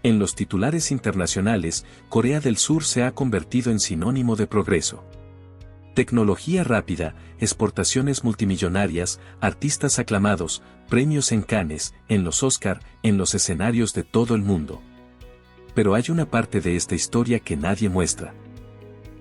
En los titulares internacionales, Corea del Sur se ha convertido en sinónimo de progreso. Tecnología rápida, exportaciones multimillonarias, artistas aclamados, premios en Cannes, en los Oscar, en los escenarios de todo el mundo. Pero hay una parte de esta historia que nadie muestra.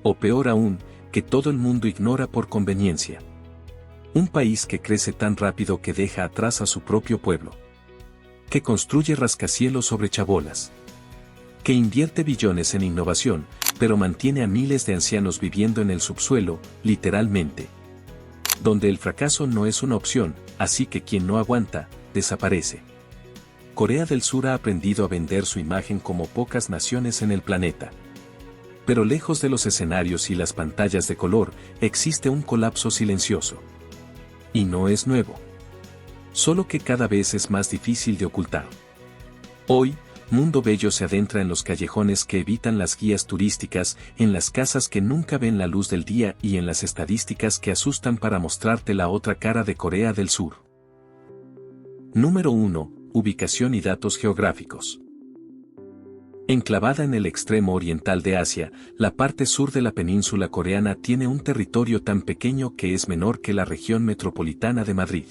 O peor aún, que todo el mundo ignora por conveniencia. Un país que crece tan rápido que deja atrás a su propio pueblo. Que construye rascacielos sobre chabolas. Que invierte billones en innovación, pero mantiene a miles de ancianos viviendo en el subsuelo, literalmente. Donde el fracaso no es una opción, así que quien no aguanta, desaparece. Corea del Sur ha aprendido a vender su imagen como pocas naciones en el planeta. Pero lejos de los escenarios y las pantallas de color, existe un colapso silencioso. Y no es nuevo. Solo que cada vez es más difícil de ocultar. Hoy, Mundo Bello se adentra en los callejones que evitan las guías turísticas, en las casas que nunca ven la luz del día y en las estadísticas que asustan para mostrarte la otra cara de Corea del Sur. Número 1. Ubicación y datos geográficos. Enclavada en el extremo oriental de Asia, la parte sur de la península coreana tiene un territorio tan pequeño que es menor que la región metropolitana de Madrid.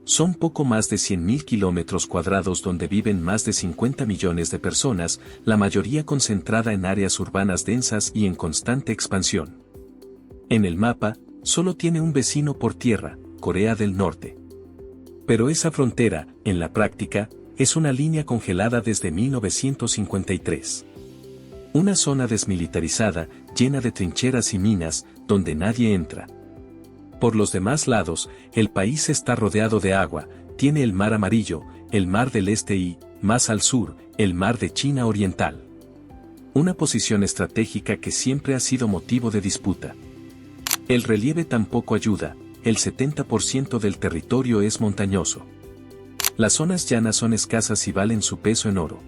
Son poco más de 100.000 kilómetros cuadrados donde viven más de 50 millones de personas, la mayoría concentrada en áreas urbanas densas y en constante expansión. En el mapa, solo tiene un vecino por tierra, Corea del Norte. Pero esa frontera, en la práctica, es una línea congelada desde 1953. Una zona desmilitarizada, llena de trincheras y minas, donde nadie entra. Por los demás lados, el país está rodeado de agua, tiene el Mar Amarillo, el Mar del Este y, más al sur, el Mar de China Oriental. Una posición estratégica que siempre ha sido motivo de disputa. El relieve tampoco ayuda, el 70% del territorio es montañoso. Las zonas llanas son escasas y valen su peso en oro.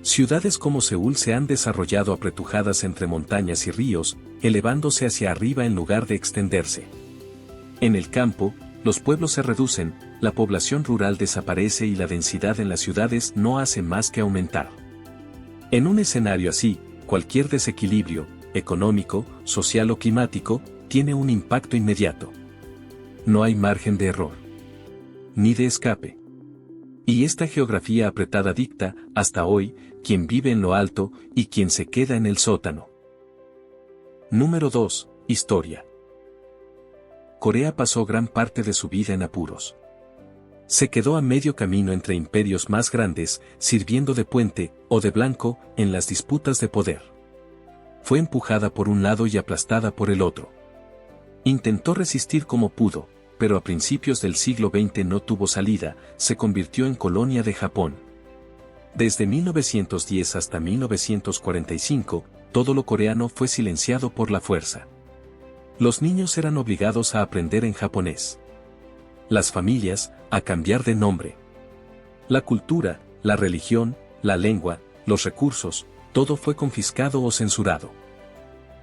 Ciudades como Seúl se han desarrollado apretujadas entre montañas y ríos, elevándose hacia arriba en lugar de extenderse. En el campo, los pueblos se reducen, la población rural desaparece y la densidad en las ciudades no hace más que aumentar. En un escenario así, cualquier desequilibrio, económico, social o climático, tiene un impacto inmediato. No hay margen de error. Ni de escape. Y esta geografía apretada dicta, hasta hoy, quién vive en lo alto y quién se queda en el sótano. Número 2. Historia. Corea pasó gran parte de su vida en apuros. Se quedó a medio camino entre imperios más grandes, sirviendo de puente, o de blanco, en las disputas de poder. Fue empujada por un lado y aplastada por el otro. Intentó resistir como pudo, pero a principios del siglo XX no tuvo salida, se convirtió en colonia de Japón. Desde 1910 hasta 1945, todo lo coreano fue silenciado por la fuerza. Los niños eran obligados a aprender en japonés. Las familias, a cambiar de nombre. La cultura, la religión, la lengua, los recursos, todo fue confiscado o censurado.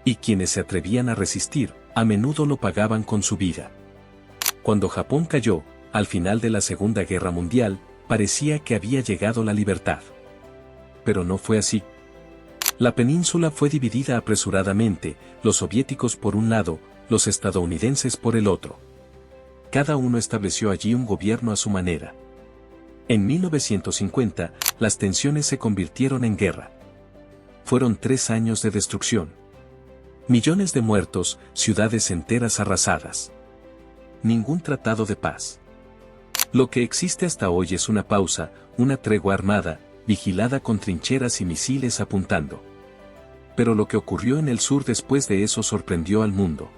Y quienes se atrevían a resistir, a menudo lo pagaban con su vida. Cuando Japón cayó, al final de la Segunda Guerra Mundial, parecía que había llegado la libertad. Pero no fue así. La península fue dividida apresuradamente, los soviéticos por un lado, los estadounidenses por el otro. Cada uno estableció allí un gobierno a su manera. En 1950, las tensiones se convirtieron en guerra. Fueron 3 años de destrucción. Millones de muertos, ciudades enteras arrasadas. Ningún tratado de paz. Lo que existe hasta hoy es una pausa, una tregua armada, vigilada con trincheras y misiles apuntando. Pero lo que ocurrió en el sur después de eso sorprendió al mundo.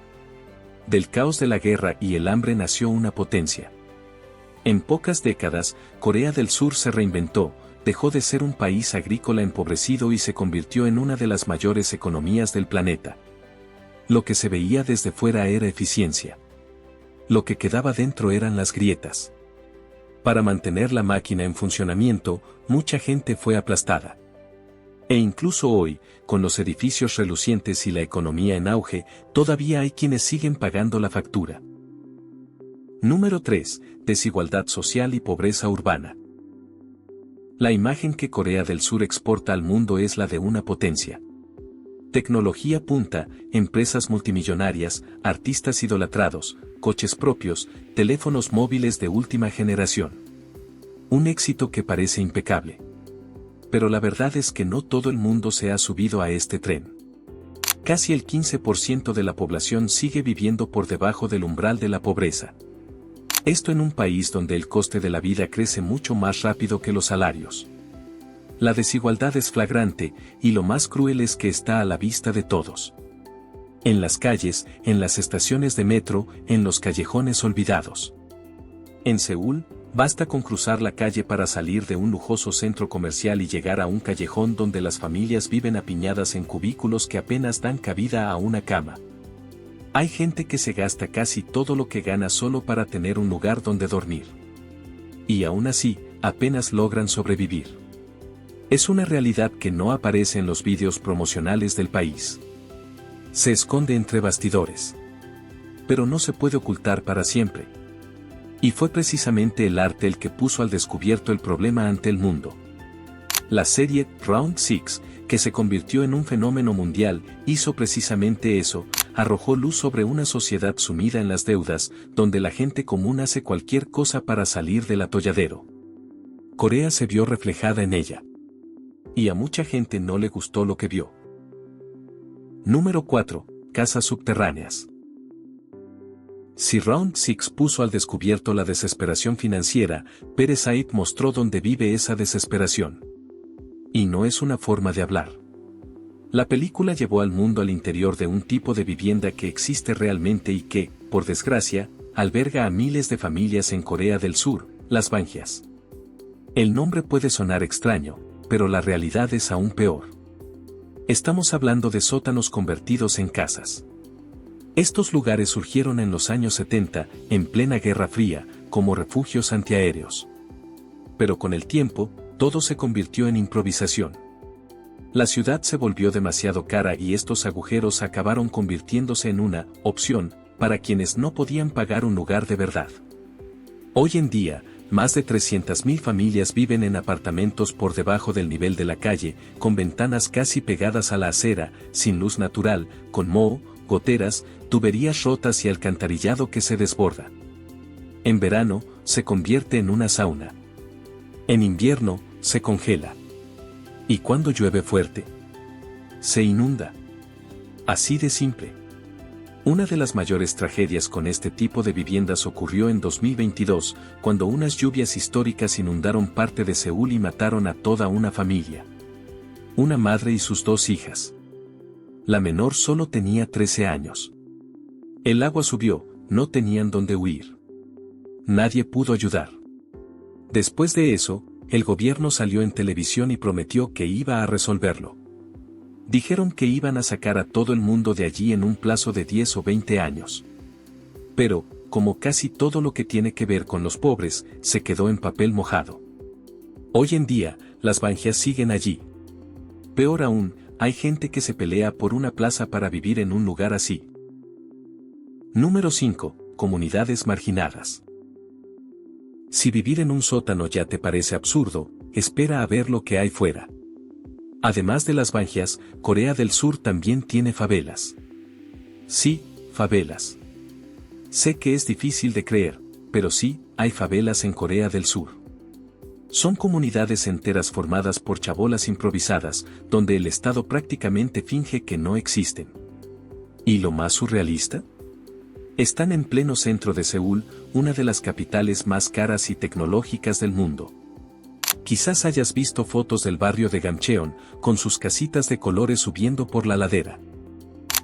Del caos de la guerra y el hambre nació una potencia. En pocas décadas, Corea del Sur se reinventó, dejó de ser un país agrícola empobrecido y se convirtió en una de las mayores economías del planeta. Lo que se veía desde fuera era eficiencia. Lo que quedaba dentro eran las grietas. Para mantener la máquina en funcionamiento, mucha gente fue aplastada. E incluso hoy, con los edificios relucientes y la economía en auge, todavía hay quienes siguen pagando la factura. Número 3. Desigualdad social y pobreza urbana. La imagen que Corea del Sur exporta al mundo es la de una potencia. Tecnología punta, empresas multimillonarias, artistas idolatrados, coches propios, teléfonos móviles de última generación. Un éxito que parece impecable. Pero la verdad es que no todo el mundo se ha subido a este tren. Casi el 15% de la población sigue viviendo por debajo del umbral de la pobreza. Esto en un país donde el coste de la vida crece mucho más rápido que los salarios. La desigualdad es flagrante, y lo más cruel es que está a la vista de todos. En las calles, en las estaciones de metro, en los callejones olvidados. En Seúl, basta con cruzar la calle para salir de un lujoso centro comercial y llegar a un callejón donde las familias viven apiñadas en cubículos que apenas dan cabida a una cama. Hay gente que se gasta casi todo lo que gana solo para tener un lugar donde dormir. Y aún así, apenas logran sobrevivir. Es una realidad que no aparece en los vídeos promocionales del país. Se esconde entre bastidores. Pero no se puede ocultar para siempre. Y fue precisamente el arte el que puso al descubierto el problema ante el mundo. La serie Round 6, que se convirtió en un fenómeno mundial, hizo precisamente eso, arrojó luz sobre una sociedad sumida en las deudas, donde la gente común hace cualquier cosa para salir del atolladero. Corea se vio reflejada en ella. Y a mucha gente no le gustó lo que vio. Número 4. Casas subterráneas. Si Round 6 puso al descubierto la desesperación financiera, Parasite mostró dónde vive esa desesperación. Y no es una forma de hablar. La película llevó al mundo al interior de un tipo de vivienda que existe realmente y que, por desgracia, alberga a miles de familias en Corea del Sur, las Banjias. El nombre puede sonar extraño, pero la realidad es aún peor. Estamos hablando de sótanos convertidos en casas. Estos lugares surgieron en los años 70, en plena Guerra Fría, como refugios antiaéreos. Pero con el tiempo, todo se convirtió en improvisación. La ciudad se volvió demasiado cara y estos agujeros acabaron convirtiéndose en una opción para quienes no podían pagar un lugar de verdad. Hoy en día, más de 300.000 familias viven en apartamentos por debajo del nivel de la calle, con ventanas casi pegadas a la acera, sin luz natural, con moho, goteras, tuberías rotas y alcantarillado que se desborda. En verano, se convierte en una sauna. En invierno, se congela. Y cuando llueve fuerte, se inunda. Así de simple. Una de las mayores tragedias con este tipo de viviendas ocurrió en 2022, cuando unas lluvias históricas inundaron parte de Seúl y mataron a toda una familia. Una madre y sus 2 hijas. La menor solo tenía 13 años. El agua subió, no tenían dónde huir. Nadie pudo ayudar. Después de eso, el gobierno salió en televisión y prometió que iba a resolverlo. Dijeron que iban a sacar a todo el mundo de allí en un plazo de 10 o 20 años. Pero, como casi todo lo que tiene que ver con los pobres, se quedó en papel mojado. Hoy en día, las Banjias siguen allí. Peor aún, hay gente que se pelea por una plaza para vivir en un lugar así. Número 5. Comunidades marginadas. Si vivir en un sótano ya te parece absurdo, espera a ver lo que hay fuera. Además de las Banjias, Corea del Sur también tiene favelas. Sí, favelas. Sé que es difícil de creer, pero sí, hay favelas en Corea del Sur. Son comunidades enteras formadas por chabolas improvisadas, donde el Estado prácticamente finge que no existen. ¿Y lo más surrealista? Están en pleno centro de Seúl, una de las capitales más caras y tecnológicas del mundo. Quizás hayas visto fotos del barrio de Gamcheon, con sus casitas de colores subiendo por la ladera.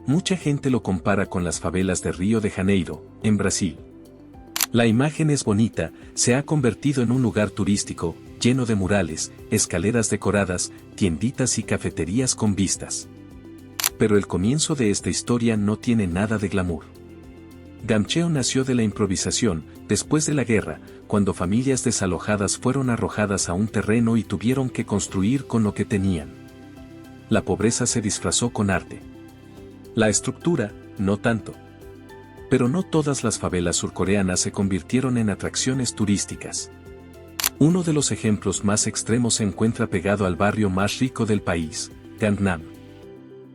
Mucha gente lo compara con las favelas de Río de Janeiro, en Brasil. La imagen es bonita, se ha convertido en un lugar turístico, lleno de murales, escaleras decoradas, tienditas y cafeterías con vistas. Pero el comienzo de esta historia no tiene nada de glamour. Gamcheon nació de la improvisación, después de la guerra, cuando familias desalojadas fueron arrojadas a un terreno y tuvieron que construir con lo que tenían. La pobreza se disfrazó con arte. La estructura, no tanto. Pero no todas las favelas surcoreanas se convirtieron en atracciones turísticas. Uno de los ejemplos más extremos se encuentra pegado al barrio más rico del país, Gangnam.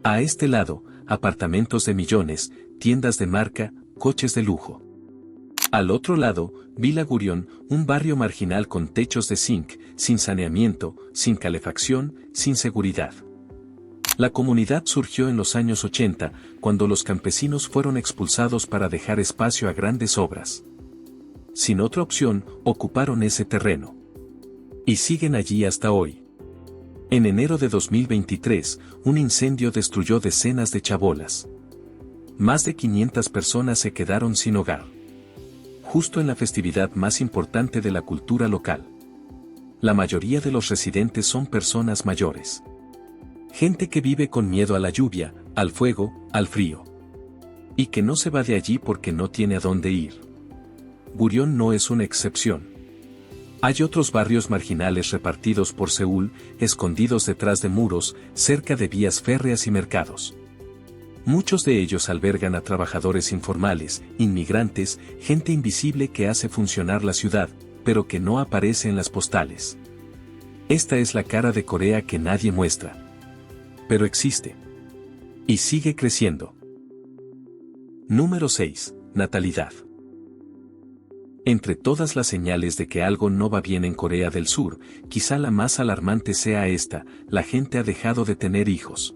A este lado, apartamentos de millones, tiendas de marca, coches de lujo. Al otro lado, Villa Gurion, un barrio marginal con techos de zinc, sin saneamiento, sin calefacción, sin seguridad. La comunidad surgió en los años 80, cuando los campesinos fueron expulsados para dejar espacio a grandes obras. Sin otra opción, ocuparon ese terreno. Y siguen allí hasta hoy. En enero de 2023, un incendio destruyó decenas de chabolas. Más de 500 personas se quedaron sin hogar. Justo en la festividad más importante de la cultura local. La mayoría de los residentes son personas mayores. Gente que vive con miedo a la lluvia, al fuego, al frío. Y que no se va de allí porque no tiene a dónde ir. Gurion no es una excepción. Hay otros barrios marginales repartidos por Seúl, escondidos detrás de muros, cerca de vías férreas y mercados. Muchos de ellos albergan a trabajadores informales, inmigrantes, gente invisible que hace funcionar la ciudad, pero que no aparece en las postales. Esta es la cara de Corea que nadie muestra. Pero existe. Y sigue creciendo. Número 6. Natalidad. Entre todas las señales de que algo no va bien en Corea del Sur, quizá la más alarmante sea esta: la gente ha dejado de tener hijos.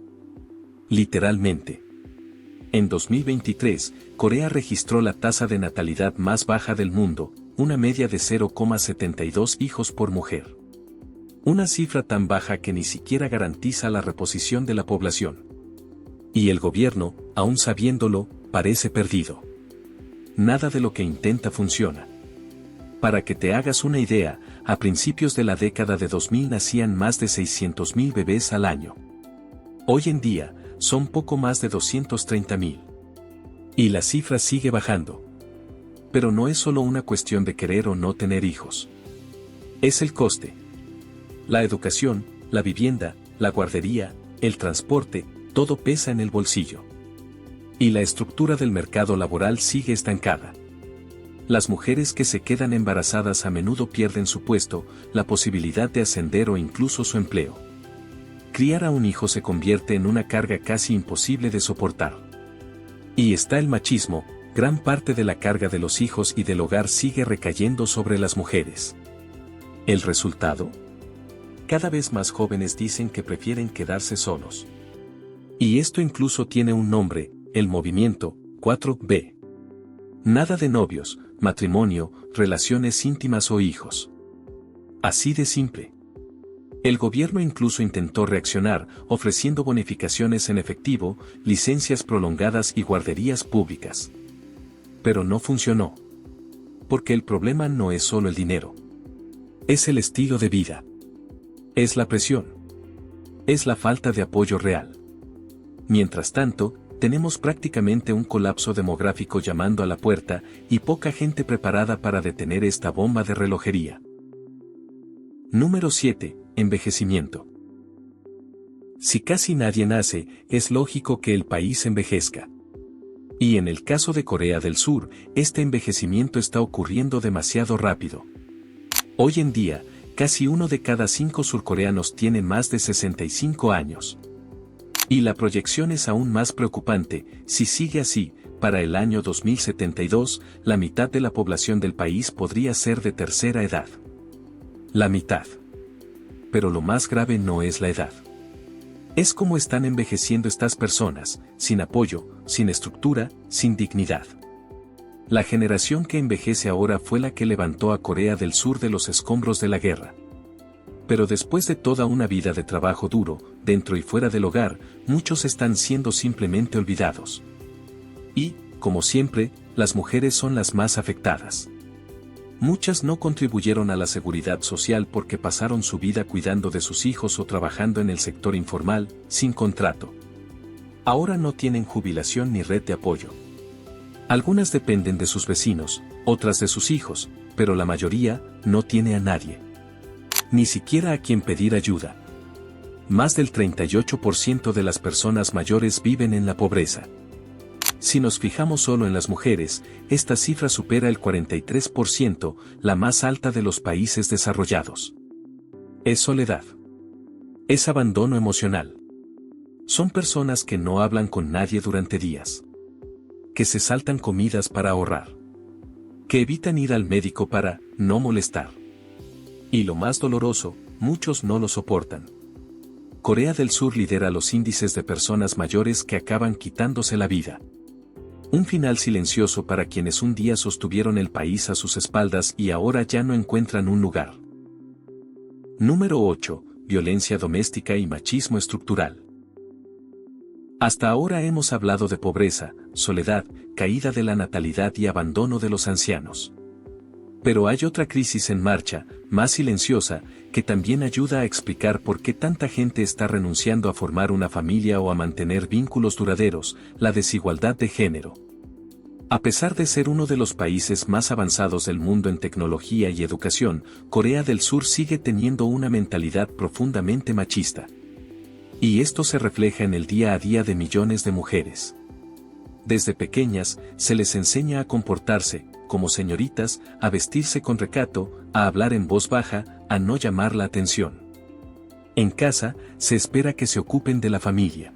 Literalmente. En 2023, Corea registró la tasa de natalidad más baja del mundo, una media de 0,72 hijos por mujer. Una cifra tan baja que ni siquiera garantiza la reposición de la población. Y el gobierno, aún sabiéndolo, parece perdido. Nada de lo que intenta funciona. Para que te hagas una idea, a principios de la década de 2000 nacían más de 600.000 bebés al año. Hoy en día, son poco más de 230.000. Y la cifra sigue bajando. Pero no es solo una cuestión de querer o no tener hijos. Es el coste. La educación, la vivienda, la guardería, el transporte, todo pesa en el bolsillo. Y la estructura del mercado laboral sigue estancada. Las mujeres que se quedan embarazadas a menudo pierden su puesto, la posibilidad de ascender o incluso su empleo. Criar a un hijo se convierte en una carga casi imposible de soportar. Y está el machismo: gran parte de la carga de los hijos y del hogar sigue recayendo sobre las mujeres. ¿El resultado? Cada vez más jóvenes dicen que prefieren quedarse solos. Y esto incluso tiene un nombre: el movimiento 4B. Nada de novios, matrimonio, relaciones íntimas o hijos. Así de simple. El gobierno incluso intentó reaccionar, ofreciendo bonificaciones en efectivo, licencias prolongadas y guarderías públicas. Pero no funcionó. Porque el problema no es solo el dinero. Es el estilo de vida. Es la presión. Es la falta de apoyo real. Mientras tanto, tenemos prácticamente un colapso demográfico llamando a la puerta, y poca gente preparada para detener esta bomba de relojería. Número 7. Envejecimiento. Si casi nadie nace, es lógico que el país envejezca. Y en el caso de Corea del Sur, este envejecimiento está ocurriendo demasiado rápido. Hoy en día, casi 1 de cada 5 surcoreanos tiene más de 65 años. Y la proyección es aún más preocupante: si sigue así, para el año 2072, la mitad de la población del país podría ser de tercera edad. La mitad. Pero lo más grave no es la edad. Es cómo están envejeciendo estas personas, sin apoyo, sin estructura, sin dignidad. La generación que envejece ahora fue la que levantó a Corea del Sur de los escombros de la guerra. Pero después de toda una vida de trabajo duro, dentro y fuera del hogar, muchos están siendo simplemente olvidados. Y, como siempre, las mujeres son las más afectadas. Muchas no contribuyeron a la seguridad social porque pasaron su vida cuidando de sus hijos o trabajando en el sector informal, sin contrato. Ahora no tienen jubilación ni red de apoyo. Algunas dependen de sus vecinos, otras de sus hijos, pero la mayoría no tiene a nadie. Ni siquiera a quien pedir ayuda. Más del 38% de las personas mayores viven en la pobreza. Si nos fijamos solo en las mujeres, esta cifra supera el 43%, la más alta de los países desarrollados. Es soledad. Es abandono emocional. Son personas que no hablan con nadie durante días. Que se saltan comidas para ahorrar. Que evitan ir al médico para no molestar. Y lo más doloroso, muchos no lo soportan. Corea del Sur lidera los índices de personas mayores que acaban quitándose la vida. Un final silencioso para quienes un día sostuvieron el país a sus espaldas y ahora ya no encuentran un lugar. Número 8. Violencia doméstica y machismo estructural. Hasta ahora hemos hablado de pobreza, soledad, caída de la natalidad y abandono de los ancianos. Pero hay otra crisis en marcha, más silenciosa, que también ayuda a explicar por qué tanta gente está renunciando a formar una familia o a mantener vínculos duraderos: la desigualdad de género. A pesar de ser uno de los países más avanzados del mundo en tecnología y educación, Corea del Sur sigue teniendo una mentalidad profundamente machista. Y esto se refleja en el día a día de millones de mujeres. Desde pequeñas, se les enseña a comportarse como señoritas, a vestirse con recato, a hablar en voz baja, a no llamar la atención. En casa, se espera que se ocupen de la familia.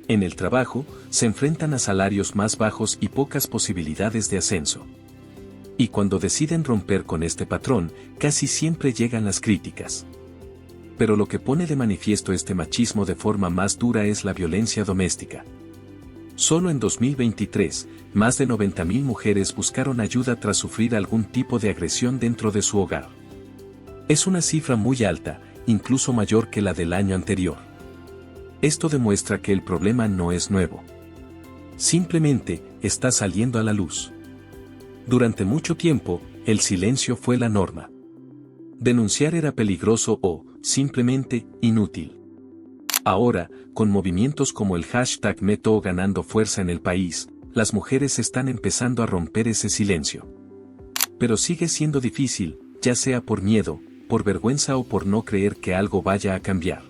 En el trabajo, se enfrentan a salarios más bajos y pocas posibilidades de ascenso. Y cuando deciden romper con este patrón, casi siempre llegan las críticas. Pero lo que pone de manifiesto este machismo de forma más dura es la violencia doméstica. Solo en 2023, más de 90.000 mujeres buscaron ayuda tras sufrir algún tipo de agresión dentro de su hogar. Es una cifra muy alta, incluso mayor que la del año anterior. Esto demuestra que el problema no es nuevo. Simplemente, está saliendo a la luz. Durante mucho tiempo, el silencio fue la norma. Denunciar era peligroso o, simplemente, inútil. Ahora, con movimientos como el hashtag #MeToo ganando fuerza en el país, las mujeres están empezando a romper ese silencio. Pero sigue siendo difícil, ya sea por miedo, por vergüenza o por no creer que algo vaya a cambiar.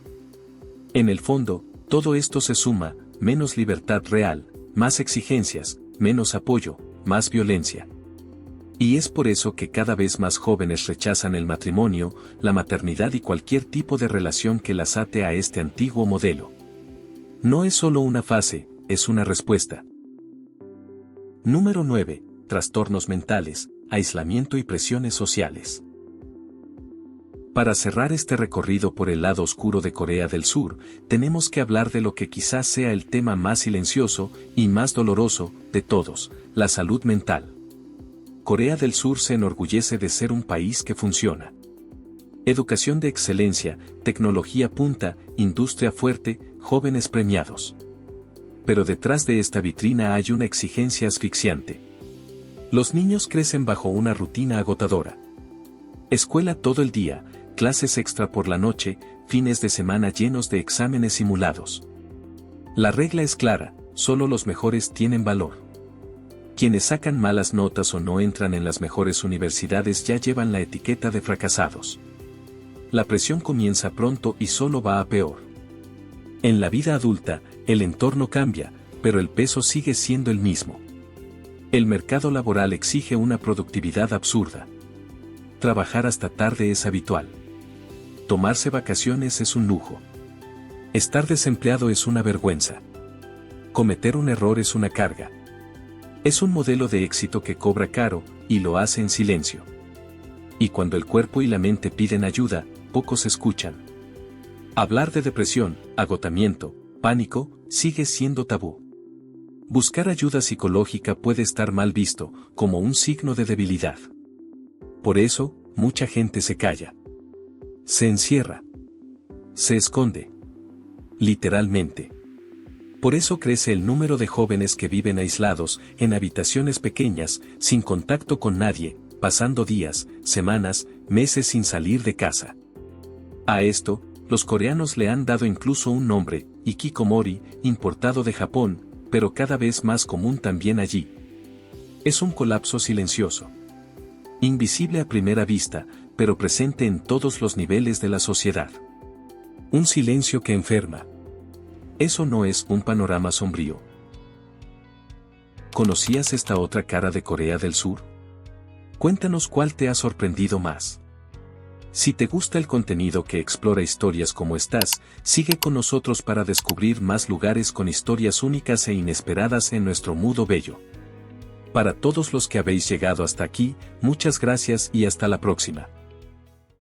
En el fondo, todo esto se suma: menos libertad real, más exigencias, menos apoyo, más violencia. Y es por eso que cada vez más jóvenes rechazan el matrimonio, la maternidad y cualquier tipo de relación que las ate a este antiguo modelo. No es solo una fase, es una respuesta. Número 9. Trastornos mentales, aislamiento y presiones sociales. Para cerrar este recorrido por el lado oscuro de Corea del Sur, tenemos que hablar de lo que quizás sea el tema más silencioso y más doloroso de todos: la salud mental. Corea del Sur se enorgullece de ser un país que funciona. Educación de excelencia, tecnología punta, industria fuerte, jóvenes premiados. Pero detrás de esta vitrina hay una exigencia asfixiante. Los niños crecen bajo una rutina agotadora. Escuela todo el día, clases extra por la noche, fines de semana llenos de exámenes simulados. La regla es clara: solo los mejores tienen valor. Quienes sacan malas notas o no entran en las mejores universidades ya llevan la etiqueta de fracasados. La presión comienza pronto y solo va a peor. En la vida adulta, el entorno cambia, pero el peso sigue siendo el mismo. El mercado laboral exige una productividad absurda. Trabajar hasta tarde es habitual. Tomarse vacaciones es un lujo. Estar desempleado es una vergüenza. Cometer un error es una carga. Es un modelo de éxito que cobra caro, y lo hace en silencio. Y cuando el cuerpo y la mente piden ayuda, pocos escuchan. Hablar de depresión, agotamiento, pánico, sigue siendo tabú. Buscar ayuda psicológica puede estar mal visto, como un signo de debilidad. Por eso, mucha gente se calla. Se encierra. Se esconde. Literalmente. Por eso crece el número de jóvenes que viven aislados, en habitaciones pequeñas, sin contacto con nadie, pasando días, semanas, meses sin salir de casa. A esto, los coreanos le han dado incluso un nombre: hikikomori, importado de Japón, pero cada vez más común también allí. Es un colapso silencioso. Invisible a primera vista, pero presente en todos los niveles de la sociedad. Un silencio que enferma. Eso no es un panorama sombrío. ¿Conocías esta otra cara de Corea del Sur? Cuéntanos cuál te ha sorprendido más. Si te gusta el contenido que explora historias como estas, sigue con nosotros para descubrir más lugares con historias únicas e inesperadas en nuestro mundo bello. Para todos los que habéis llegado hasta aquí, muchas gracias y hasta la próxima.